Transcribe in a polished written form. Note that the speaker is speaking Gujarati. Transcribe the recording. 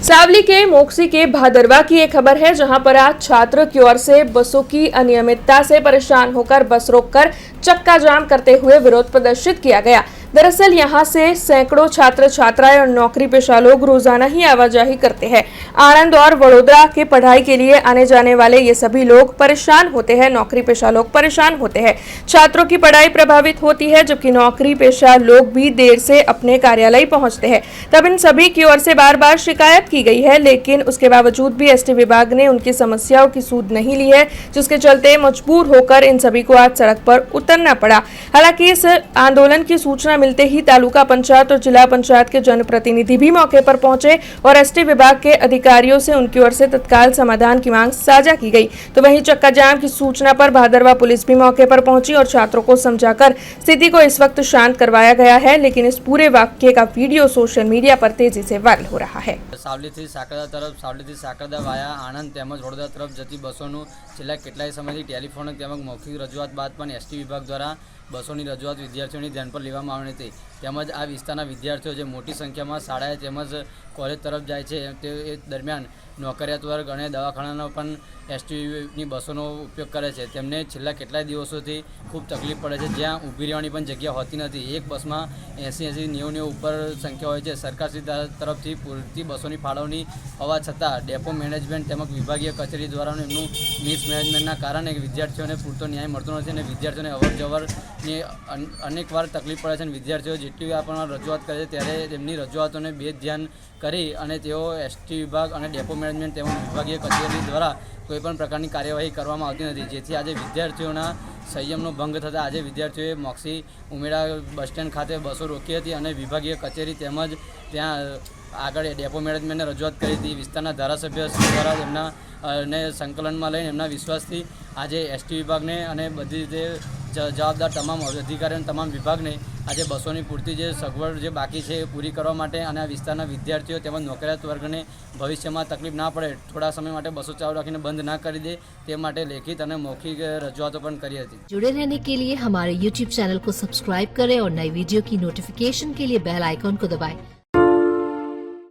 सावली के मोक्सी के भादरवा की एक खबर है, जहां पर आज छात्र की ओर से बसों की अनियमितता से परेशान होकर बस रोककर चक्का जाम करते हुए विरोध प्रदर्शित किया गया। दरअसल यहां से सैकड़ों छात्र छात्राएं और नौकरी पेशा लोग रोजाना ही आवाजाही करते हैं। आणंद और वडोदरा के पढ़ाई के लिए आने जाने वाले ये सभी लोग परेशान होते हैं, नौकरी पेशा लोग परेशान होते हैं। छात्रों की पढ़ाई प्रभावित होती है, जबकि नौकरी पेशा लोग भी देर से अपने कार्यालय पहुंचते हैं। तब इन सभी की ओर से बार बार शिकायत की गई है, लेकिन उसके बावजूद भी एसटी विभाग ने उनकी समस्याओं की सूद नहीं ली है, जिसके चलते मजबूर होकर इन सभी को आज सड़क पर उतरना पड़ा। हालांकि इस आंदोलन की सूचना मिलते ही तालुका पंचायत और जिला पंचायत के जनप्रतिनिधि भी मौके पर पहुंचे और एसटी विभाग के अधिकारियों से उनकी ओर से तत्काल समाधान की मांग साझा की गई। तो वहीं चक्का जाम की सूचना पर भादरवा पुलिस भी मौके पर पहुंची और छात्रों को समझाकर स्थिति को इस वक्त शांत करवाया गया है, लेकिन इस पूरे वाक्य का वीडियो सोशल मीडिया पर तेजी से वायरल हो रहा है। સાવલીથી સાકરદા તરફ, સાવલીથી સાકરદા વાયા આણંદ તેમજ વડોદરા તરફ જતી બસોનું છેલ્લા કેટલાય સમયથી ટેલિફોન તેમજ મૌખિક રજૂઆત બાદ પણ એસટી વિભાગ દ્વારા બસોની રજૂઆત વિદ્યાર્થીઓની ધ્યાન પર લેવામાં આવી હતી। તેમજ આ વિસ્તારના વિદ્યાર્થીઓ જે મોટી સંખ્યામાં શાળાએ તેમજ કોલેજ તરફ જાય છે તે દરમિયાન નોકરિયાત વર્ગ અને દવાખાનાનો પણ એસટીની બસોનો ઉપયોગ કરે છે। તેમને છેલ્લા કેટલાય દિવસોથી ખૂબ તકલીફ પડે છે, જ્યાં ઊભી રહેવાની પણ જગ્યા હોતી નથી। એક બસમાં 80-90 ઉપર સંખ્યા હોય છે। સરકારશ્રી તરફથી પૂરતી બસોની ફાળવણી હોવા છતાં ડેપો મેનેજમેન્ટ તેમજ વિભાગીય કચેરી દ્વારા એમનું મિસમેનેજમેન્ટના કારણે વિદ્યાર્થીઓને પૂરતો ન્યાય મળતો નથી અને વિદ્યાર્થીઓને અવર જવરની અનેકવાર તકલીફ પડે છે। અને વિદ્યાર્થીઓ જેટલી પણ રજૂઆત કરે છે ત્યારે તેમની રજૂઆતોને બેધ્યાન કરી અને તેઓ એસટી વિભાગ અને ડેપો મેનેજમેન્ટ તેમજ વિભાગીય કચેરી દ્વારા કોઈપણ પ્રકારની કાર્યવાહી કરવામાં આવતી નથી, જેથી આજે વિદ્યાર્થીઓના સંયમનો ભંગ થતાં આજે વિદ્યાર્થીઓએ મોક્ષી ઉમેરા બસ સ્ટેન્ડ ખાતે બસો રોકી હતી અને વિભાગીય કચેરી તેમજ ત્યાં આગળ ડેપો મેનેજમેન્ટને રજૂઆત કરી હતી। વિસ્તારના ધારાસભ્ય દ્વારા તેમના ને સંકલનમાં લઈને એમના વિશ્વાસથી આજે એસટી વિભાગને અને બધી રીતે જવાબદાર તમામ અધિકારીઓ અને તમામ વિભાગને આજે બસોની પૂરતી જે સગવડ જે બાકી છે એ પૂરી કરવા માટે અને આ વિસ્તારના વિદ્યાર્થીઓ તેમજ નોકરિયાત વર્ગને ભવિષ્યમાં તકલીફ ના પડે, થોડા સમય માટે બસો ચાલુ રાખીને બંધ ના કરી દે તે માટે લેખિત અને મૌખિક રજૂઆતો પણ કરી હતી। जुड़े रहने के लिए हमारे YouTube चैनल को सब्सक्राइब करें और नई वीडियो की नोटिफिकेशन के लिए बेल आइकॉन को दबाएं।